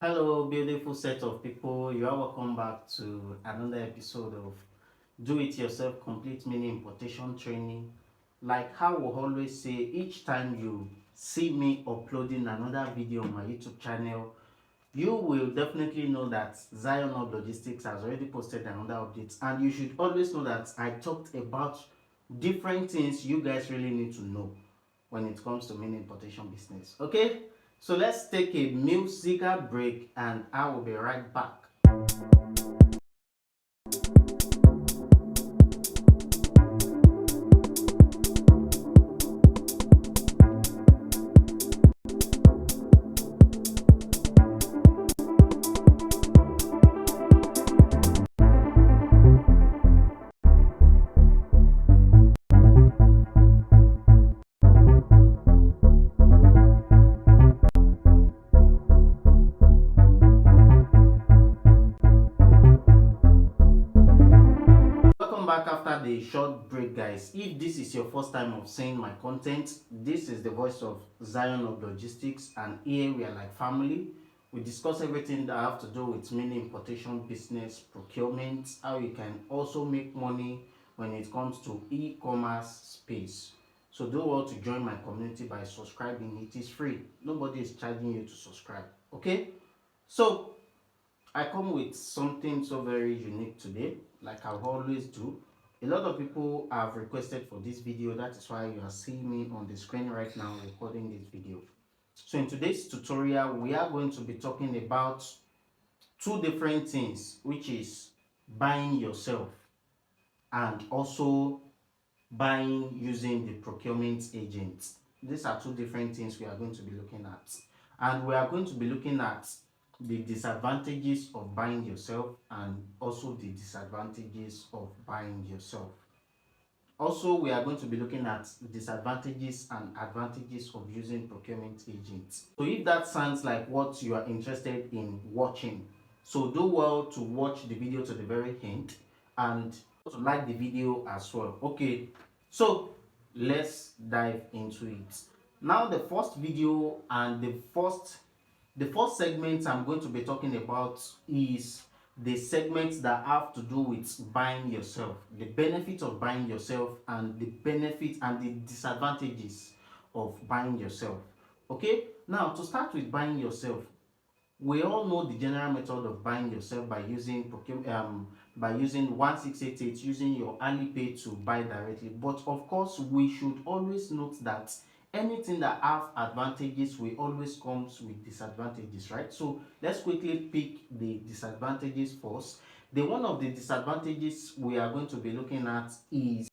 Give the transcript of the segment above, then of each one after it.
Hello, beautiful set of people. You are welcome back to another episode of Do It Yourself Complete Mini Importation Training. Like how we always say, each time you see me uploading another video on my YouTube channel, you will definitely know that Zion of Logistics has already posted another update. And you should always know that I talked about different things you guys really need to know when it comes to mini importation business. Okay? So let's take a musical break and I will be right back. Welcome back after the short break, guys. If this is your first time of seeing my content, this is the voice of Zion of Logistics, and here we are like family. We discuss everything that have to do with mini importation business, procurement, how you can also make money when it comes to e-commerce space. So do well to join my community by subscribing. It is free. Nobody is charging you to subscribe. Okay? So I come with something so very unique today, like I always do. A lot of people have requested for this video. That is why you are seeing me on the screen right now recording this video. So in today's tutorial, we are going to be talking about two different things, which is buying yourself and also buying using the procurement agent. These are two different things we are going to be looking at. And we are going to be looking at the disadvantages of buying yourself and also the disadvantages of buying yourself. Also, we are going to be looking at disadvantages and advantages of using procurement agents. So if that sounds like what you are interested in watching, so do well to watch the video to the very end and to like the video as well. Okay, so let's dive into it. Now the first video and the first segment I'm going to be talking about is the segments that have to do with buying yourself, the benefit of buying yourself and the benefit and the disadvantages of buying yourself. Okay, now to start with buying yourself, we all know the general method of buying yourself by using by using 1688, using your Alipay to buy directly. But of course, we should always note that anything that have advantages will always comes with disadvantages, right? So let's quickly pick the disadvantages first. The one of the disadvantages we are going to be looking at is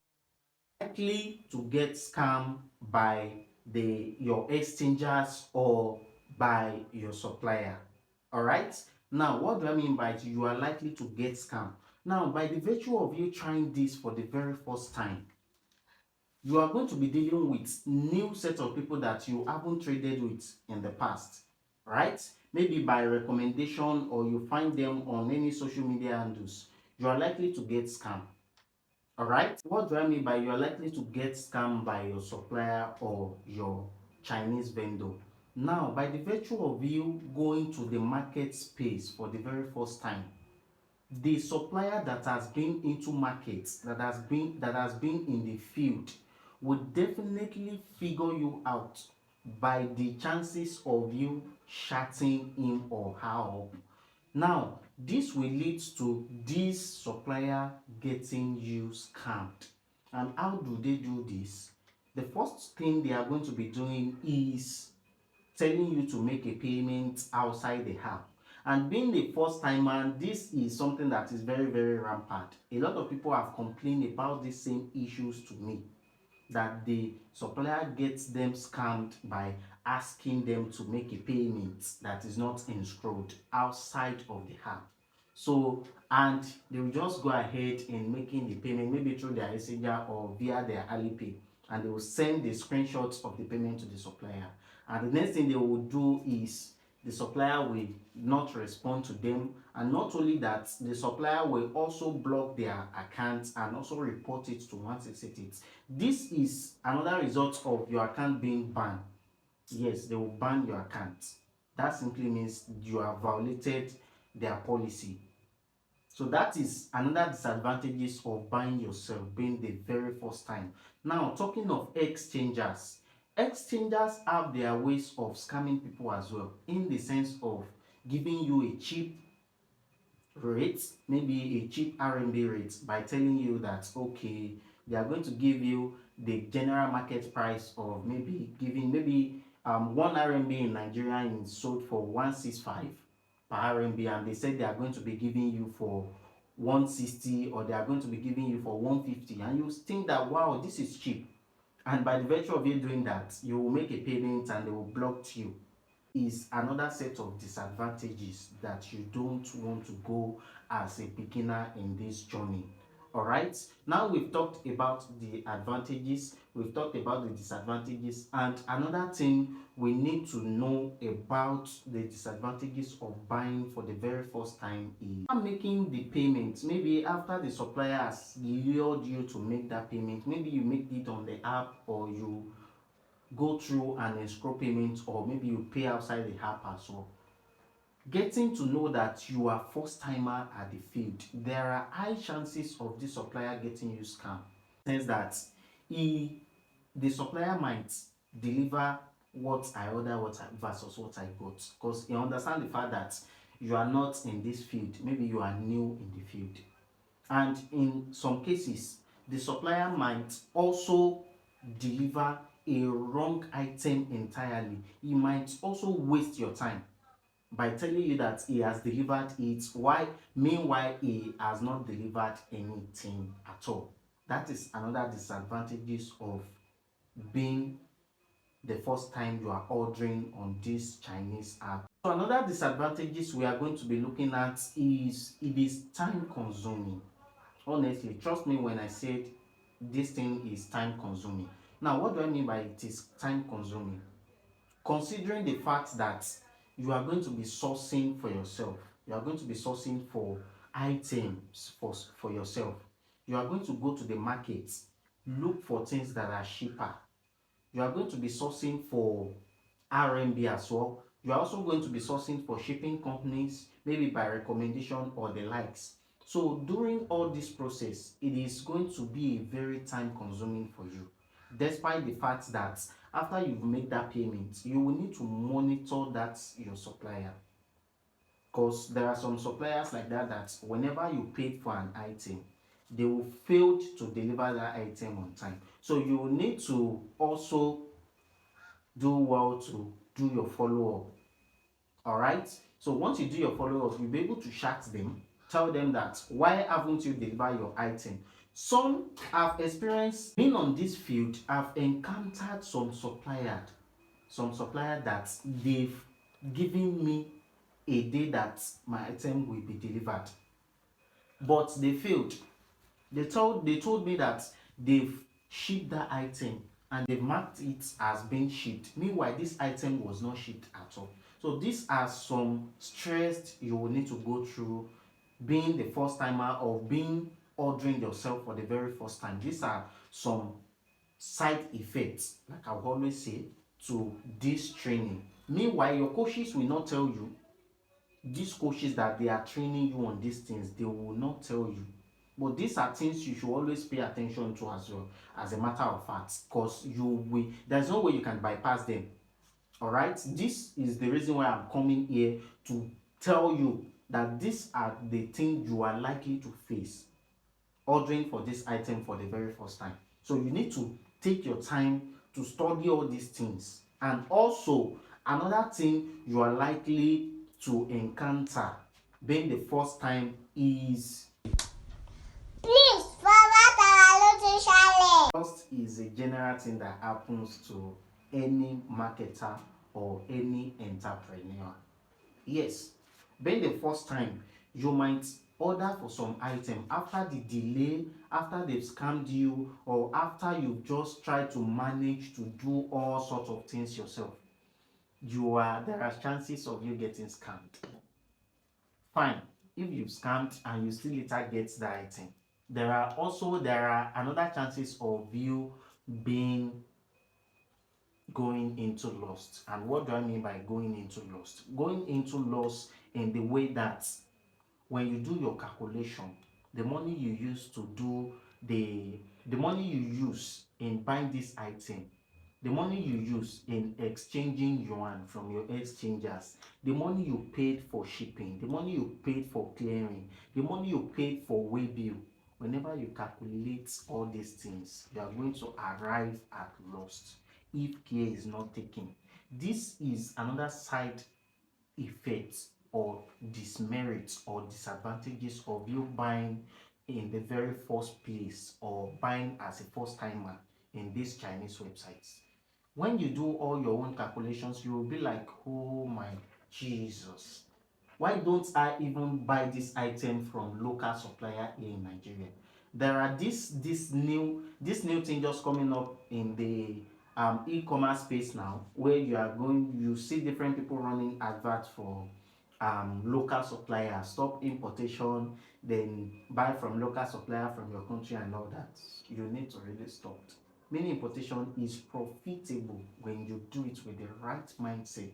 likely to get scammed by your exchangers or by your supplier. All right, now what do I mean by you are likely to get scammed? Now, by the virtue of you trying this for the very first time, you are going to be dealing with new set of people that you haven't traded with in the past, right? Maybe by recommendation, or you find them on any social media handles. You are likely to get scammed. All right, what do I mean by you are likely to get scammed by your supplier or your Chinese vendor? Now, by the virtue of you going to the market space for the very first time, the supplier that has been into markets, that has been in the field, would definitely figure you out by the chances of you shutting him or her up. Now, this will lead to this supplier getting you scammed. And how do they do this? The first thing they are going to be doing is telling you to make a payment outside the app. And being the first timer, this is something that is very, very rampant. A lot of people have complained about the same issues to me, that the supplier gets them scammed by asking them to make a payment that is not escrowed outside of the app. So, and they will just go ahead in making the payment, maybe through their messenger or via their Alipay, and they will send the screenshots of the payment to the supplier. And the next thing they will do is the supplier will not respond to them, and not only that, the supplier will also block their account and also report it to 1688. This is another result of your account being banned. Yes, they will ban your account. That simply means you have violated their policy. So that is another disadvantages of buying yourself being the very first time. Now, talking of exchangers, exchangers have their ways of scamming people as well, in the sense of giving you a cheap rate, maybe a cheap RMB rate, by telling you that okay, they are going to give you the general market price of maybe giving maybe 1 RMB in Nigeria is sold for 165 per RMB, and they said they are going to be giving you for 160, or they are going to be giving you for 150, and you think that wow, this is cheap, and by the virtue of you doing that, you will make a payment and they will block you. Is another set of disadvantages that you don't want to go as a beginner in this journey. All right, now we've talked about the advantages, we've talked about the disadvantages, and another thing we need to know about the disadvantages of buying for the very first time is making the payment. Maybe after the supplier has lured you to make that payment, maybe you make it on the app, or you go through an escrow payment, or maybe you pay outside the app as well. Getting to know that you are first timer at the field, there are high chances of this supplier getting you scammed. Sense that the supplier might deliver what I order, versus what I got, because you understand the fact that you are not in this field, maybe you are new in the field, and in some cases the supplier might also deliver a wrong item entirely. He might also waste your time by telling you that he has delivered it, why meanwhile he has not delivered anything at all. That is another disadvantages of being the first time you are ordering on this Chinese app. So another disadvantages we are going to be looking at is it is time consuming. Honestly, trust me when I said this thing is time consuming. Now, what do I mean by it is time consuming? Considering the fact that you are going to be sourcing for yourself, you are going to be sourcing for items for yourself, you are going to go to the market, look for things that are cheaper, you are going to be sourcing for RMB as well, you are also going to be sourcing for shipping companies, maybe by recommendation or the likes. So during all this process, it is going to be very time consuming for you, despite the fact that after you've made that payment, you will need to monitor that your supplier, because there are some suppliers like that whenever you paid for an item, they will fail to deliver that item on time. So you will need to also do well to do your follow-up. All right, so once you do your follow-up, you'll be able to chat them, tell them that why haven't you delivered your item. Some have experienced being on this field, have encountered some supplier that they've given me a day that my item will be delivered, but they failed. They told me that they've shipped that item and they've marked it as being shipped, meanwhile this item was not shipped at all. So these are some stress you will need to go through being the first timer, or being ordering yourself for the very first time. These are some side effects, like I will always say, to this training. Meanwhile, your coaches will not tell you. These coaches that they are training you on these things, they will not tell you. But these are things you should always pay attention to as well, as a matter of fact, because there's no way you can bypass them. All right, this is the reason why I'm coming here to tell you that these are the things you are likely to face ordering for this item for the very first time. So you need to take your time to study all these things. And also another thing you are likely to encounter being the first time is, please forward our challenge. Trust is a general thing that happens to any marketer or any entrepreneur. Yes, being the first time, you might order for some item after the delay, after they've scammed you, or after you've just tried to manage to do all sorts of things yourself. There are chances of you getting scammed. Fine, if you've scammed and you still later get the item, there are another chances of you being going into loss. And what do I mean by going into loss? Going into loss in the way that when you do your calculation, the money you use to do the money you use in buying this item, the money you use in exchanging yuan from your exchangers, the money you paid for shipping, the money you paid for clearing, the money you paid for way bill, whenever you calculate all these things, you are going to arrive at loss if care is not taken. This is another side effects or dismerits or disadvantages of you buying in the very first place or buying as a first timer in these Chinese websites. When you do all your own calculations, you will be like, oh my Jesus, why don't I even buy this item from local supplier here in Nigeria? There are this new thing just coming up in the e-commerce space now, where you see different people running adverts for local suppliers, stop importation, then buy from local supplier from your country and all that. You need to really stop. Mini importation is profitable when you do it with the right mindset.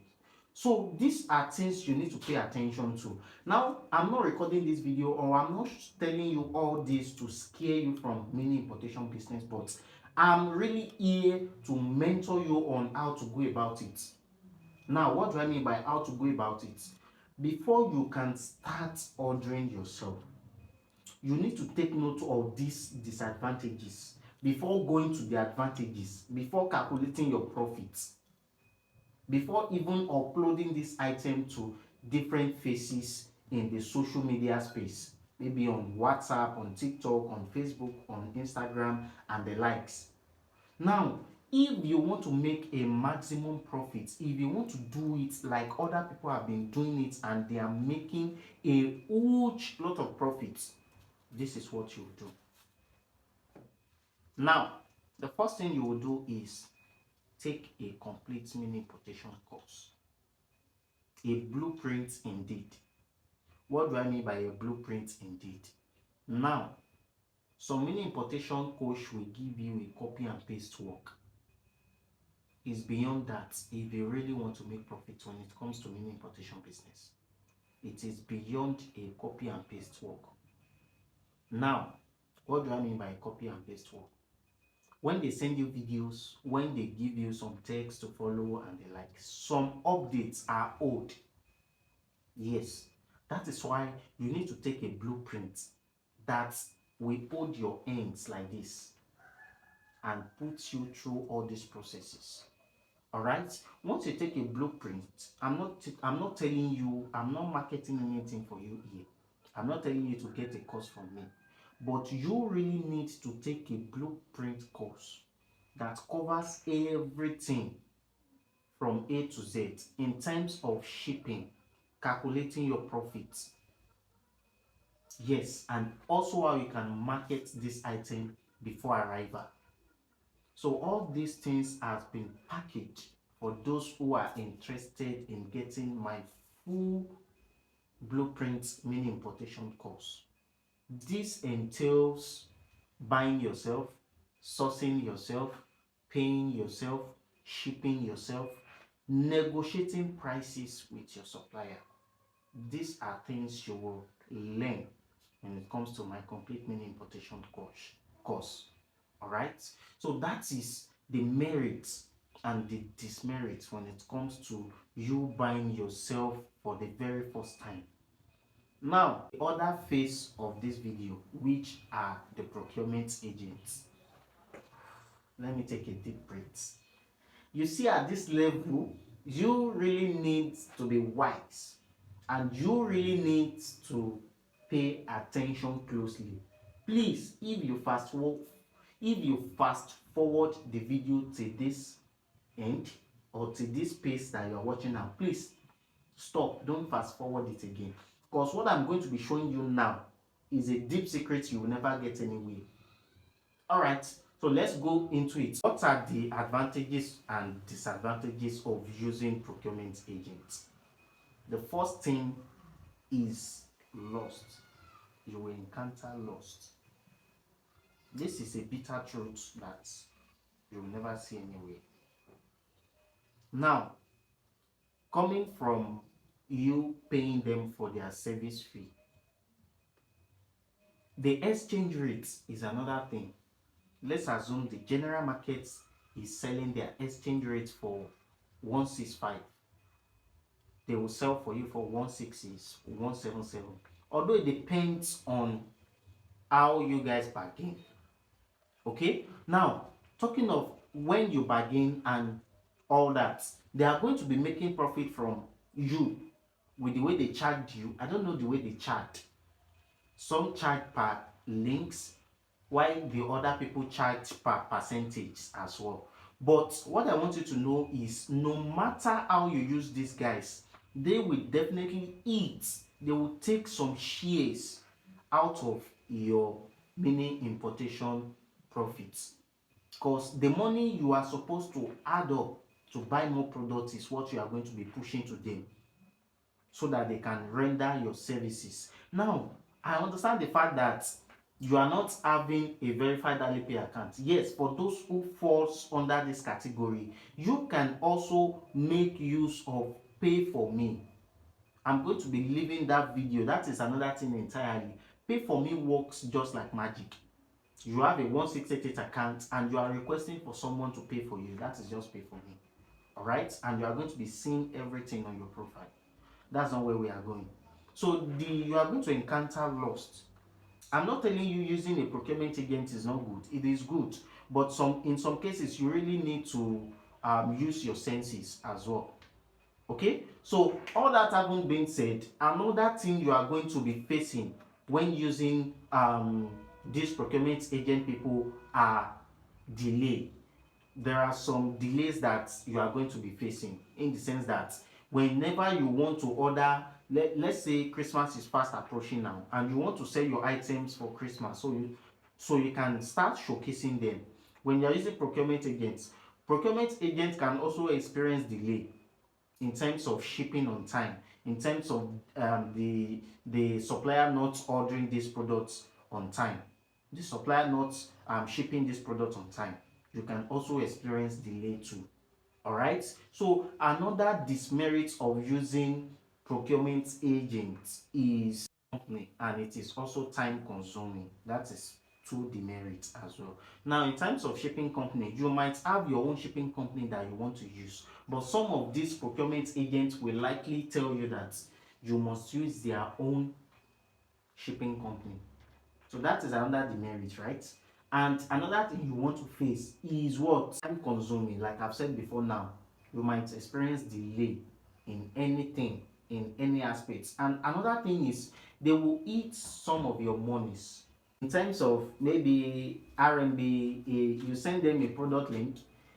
So these are things you need to pay attention to. Now, I'm not recording this video or I'm not telling you all this to scare you from mini importation business, but I'm really here to mentor you on how to go about it. Now, what do I mean by how to go about it? Before you can start ordering yourself, you need to take note of these disadvantages before going to the advantages, before calculating your profits, before even uploading this item to different faces in the social media space, maybe on WhatsApp, on TikTok, on Facebook, on Instagram, and the likes. Now, if you want to make a maximum profit, if you want to do it like other people have been doing it and they are making a huge lot of profits, this is what you do. Now, the first thing you will do is take a complete mini importation course. A blueprint indeed. What do I mean by a blueprint indeed? Now, some mini importation coach will give you a copy and paste work. It's beyond that if you really want to make profit when it comes to mini importation business. It is beyond a copy and paste work. Now, what do I mean by copy and paste work? When they send you videos, when they give you some text to follow and the like, some updates are old. Yes, that is why you need to take a blueprint that will hold your hands like this and put you through all these processes. All right, once you take a blueprint, I'm not telling you, I'm not marketing anything for you here. I'm not telling you to get a course from me, but you really need to take a blueprint course that covers everything from A to Z in terms of shipping, calculating your profits, yes, and also how you can market this item before arrival. So all these things has been packaged for those who are interested in getting my full blueprint mini importation course. This entails buying yourself, sourcing yourself, paying yourself, shipping yourself, negotiating prices with your supplier. These are things you will learn when it comes to my complete mini importation course. All right, so that is the merits and the dismerits when it comes to you buying yourself for the very first time. Now, the other phase of this video, which are the procurement agents. Let me take a deep breath. You see, at this level, you really need to be wise and you really need to pay attention closely. Please, if you fast forward the video to this end or to this page that you are watching now, please stop, don't fast forward it again, because what I'm going to be showing you now is a deep secret you will never get anywhere. All right, so let's go into it. What are the advantages and disadvantages of using procurement agents? The first thing is loss. You will encounter loss. This is a bitter truth that you will never see anywhere. Now, coming from you paying them for their service fee, the exchange rate is another thing. Let's assume the general market is selling their exchange rate for 165. They will sell for you for 166, 177. Although it depends on how you guys bargain. Okay, now talking of when you bargain and all that, they are going to be making profit from you with the way they charge you. I don't know the way they charge. Some charge per links, while the other people charge per percentage as well. But what I want you to know is, no matter how you use these guys, they will definitely eat. They will take some shares out of your mini importation profits, because the money you are supposed to add up to buy more products is what you are going to be pushing to them, so that they can render your services. Now, I understand the fact that you are not having a verified Alipay account. Yes, for those who falls under this category, you can also make use of Pay for Me. I'm going to be leaving that video. That is another thing entirely. Pay for Me works just like magic. You have a 1688 account and you are requesting for someone to pay for you. That is just Pay for Me. All right, and you are going to be seeing everything on your profile. That's not where we are going. So you are going to encounter lost. I'm not telling you using a procurement agent is not good. It is good, but in some cases you really need to use your senses as well. Okay, so all that having been said, another thing you are going to be facing when using these procurement agent people are delay. There are some delays that you are going to be facing, in the sense that whenever you want to order, let's say Christmas is fast approaching now and you want to sell your items for Christmas, so you can start showcasing them. When you're using procurement agents can also experience delay in terms of shipping on time, in terms of the supplier not ordering these products on time, the supplier not shipping this product on time. You can also experience delay too. All right, so another dismerit of using procurement agents is company, and it is also time consuming. That is two demerits as well. Now, in terms of shipping company, you might have your own shipping company that you want to use, but some of these procurement agents will likely tell you that you must use their own shipping company. So that is another demerit, right? And another thing you want to face is what? Time consuming. Like I've said before, now you might experience delay in anything, in any aspects. And another thing is, they will eat some of your monies. In terms of maybe RMB, you send them a product link,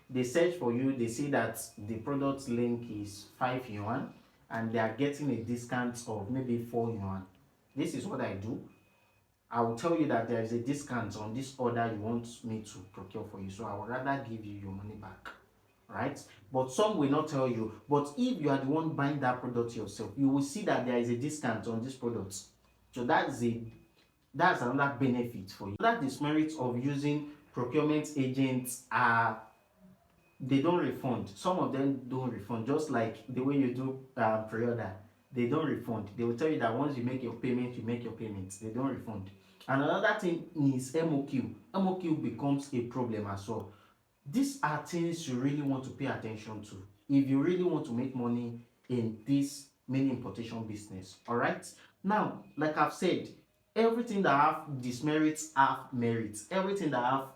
they search for you, they see that the product link is 5 yuan and they are getting a discount of maybe 4 yuan. This is what I do. I will tell you that there is a discount on this order you want me to procure for you, so I would rather give you your money back, right? But some will not tell you. But if you are the one buying that product yourself, you will see that there is a discount on this product. So that's another benefit for you. That dismerit of using procurement agents are, they don't refund. Some of them don't refund, just like the way you do pre-order. They don't refund. They will tell you that once you make your payment, you make your payments. They don't refund. And another thing is MOQ. MOQ becomes a problem as well. These are things you really want to pay attention to if you really want to make money in this mini importation business. All right. Now, like I've said, everything that have dismerits have merits. Everything that have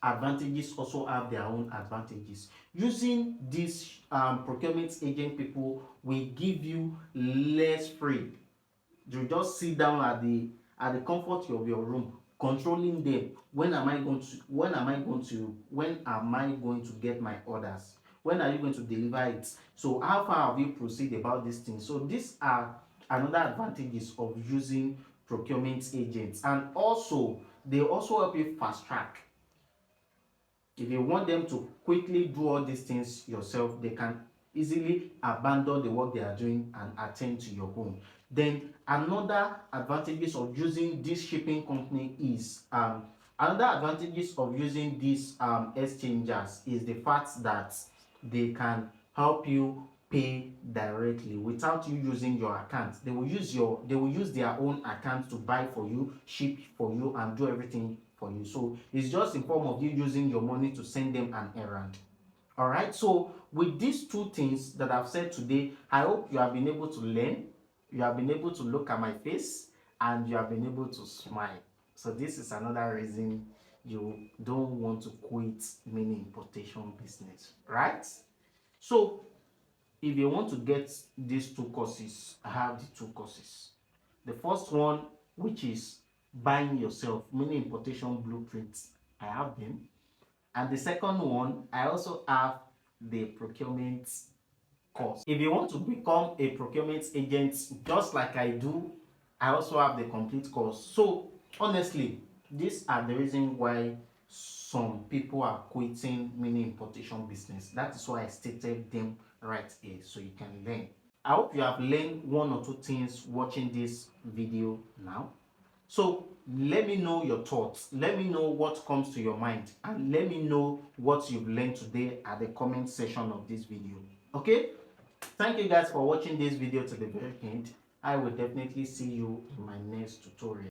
advantages also have their own advantages. Using these procurement agent people will give you less free. You just sit down at the comfort of your room, controlling them. When am I going to get my orders? When are you going to deliver it? So how far have you proceeded about this thing? So these are another advantages of using procurement agents. And also, they also help you fast track. If you want them to quickly do all these things yourself, they can easily abandon the work they are doing and attend to your own. Then another advantages of using this shipping company is another advantages of using these exchangers is the fact that they can help you pay directly without you using your account. They will use their own account to buy for you, ship for you, and do everything for you. So it's just in form of you using your money to send them an errand. All right, so with these two things that I've said today, I hope you have been able to learn, you have been able to look at my face, and you have been able to smile. So this is another reason you don't want to quit mini importation business, right? So if you want to get these two courses, I have the two courses. The first one, which is buying yourself mini importation blueprints, I have them. And the second one, I also have the procurement course. If you want to become a procurement agent just like I do, I also have the complete course. So honestly, these are the reason why some people are quitting mini importation business. That is why I stated them right here, so you can learn. I hope you have learned one or two things watching this video now. So let me know your thoughts, let me know what comes to your mind, and let me know what you've learned today at the comment section of this video. Okay, thank you guys for watching this video to the very end. I will definitely see you in my next tutorial.